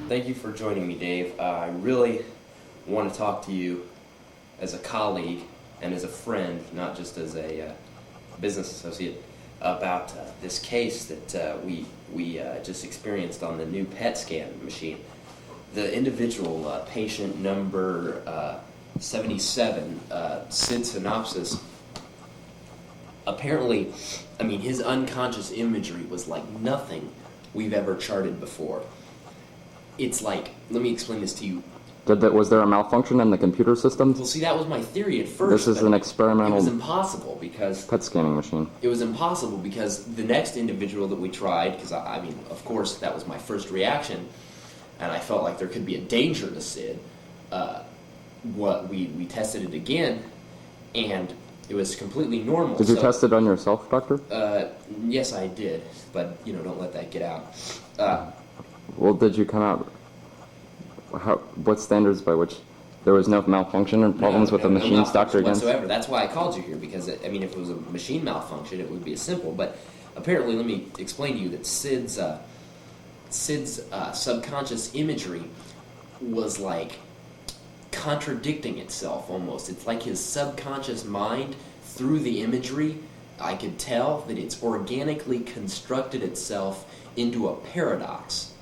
Thank you for joining me, Dave. I really want to talk to you as a colleague and as a friend, not just as a business associate, about this case that we just experienced on the new PET scan machine. The individual, patient number 77, Sid Synopsis, apparently, his unconscious imagery was like nothing we've ever charted before. It's like, let me explain this to you. Was there a malfunction in the computer system? Well, see, that was my theory at first. This is an experimental... It was impossible because... PET scanning machine. It was impossible because the next individual that we tried, because of course, that was my first reaction, and I felt like there could be a danger to Sid. We tested it again, and it was completely normal. Did you test it on yourself, doctor? Yes, I did, but, don't let that get out. Well, did you come out... what standards by which there was no malfunction or problems with the machines, doctor, again? Whatsoever. That's why I called you here, because, if it was a machine malfunction, it would be simple. But apparently, let me explain to you that Sid's subconscious imagery was like contradicting itself almost. It's like his subconscious mind, through the imagery, I could tell that it's organically constructed itself into a paradox.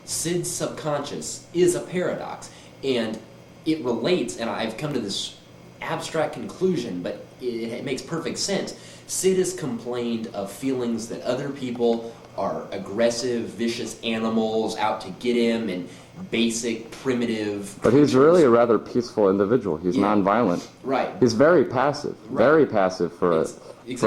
Sid's subconscious is a paradox, and it relates, and I've come to this abstract conclusion, but it makes perfect sense. Sid has complained of feelings that other people are aggressive, vicious animals out to get him, and basic, primitive... But he's really a rather peaceful individual. He's nonviolent. Right. He's very passive. Right. Very passive for a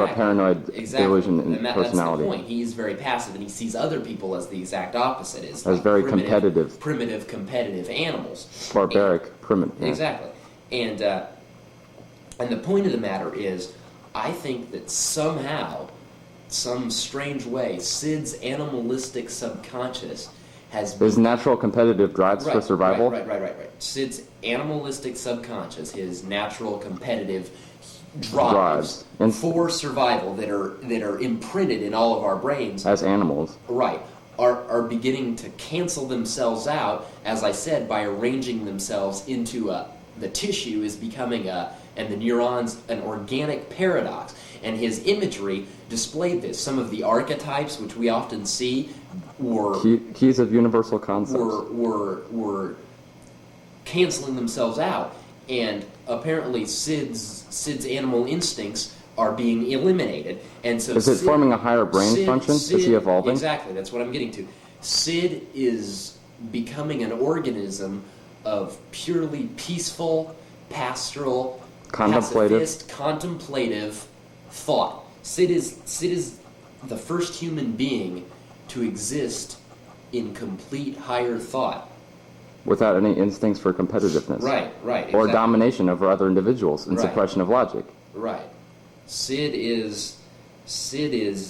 paranoid delusion in personality. That's the point. He's very passive, and he sees other people as the exact opposite. As like very competitive. Primitive, competitive animals. Barbaric, primitive. Yeah. Exactly. And the point of the matter is, I think that somehow, some strange way, Sid's animalistic subconscious has... His natural competitive drives for survival? Right. Sid's animalistic subconscious, his natural competitive drives for survival that are imprinted in all of our brains as animals, right, are beginning to cancel themselves out, as I said, by arranging themselves into the tissue is becoming and the neurons an organic paradox. And his imagery displayed this. Some of the archetypes which we often see were keys of universal concepts were canceling themselves out. And apparently Sid's animal instincts are being eliminated. And so is it forming a higher brain function? Is he evolving? Exactly, that's what I'm getting to. Sid is becoming an organism of purely peaceful, pastoral, pacifist, contemplative thought. Sid is the first human being to exist in complete higher thought. Without any instincts for competitiveness. Right. Exactly. Or domination over other individuals and suppression of logic. Right. Sid is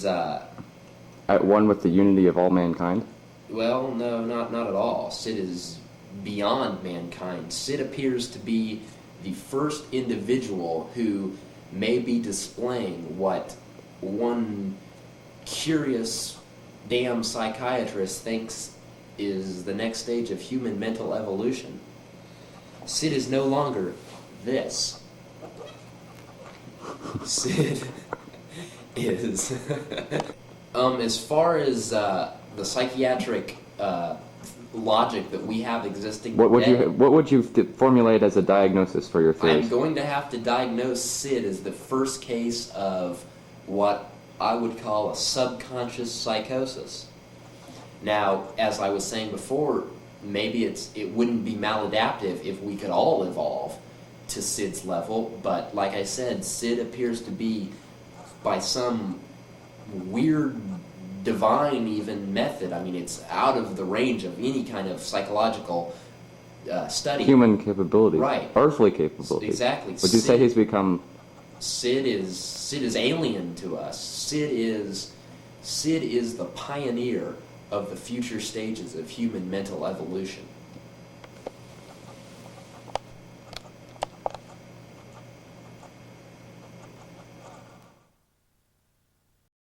at one with the unity of all mankind? Well, no, not at all. Sid is beyond mankind. Sid appears to be the first individual who may be displaying what one curious damn psychiatrist thinks is the next stage of human mental evolution. Sid is no longer this. Sid is... as far as the psychiatric logic that we have existing today... What would you formulate as a diagnosis for your theories? I'm going to have to diagnose Sid as the first case of what I would call a subconscious psychosis. Now, as I was saying before, maybe it wouldn't be maladaptive if we could all evolve to Sid's level, but like I said, Sid appears to be, by some weird, divine even method, it's out of the range of any kind of psychological study. Human capability. Right. Earthly capability. Exactly. Would you say he's become... Sid is alien to us. Sid is the pioneer of the future stages of human mental evolution.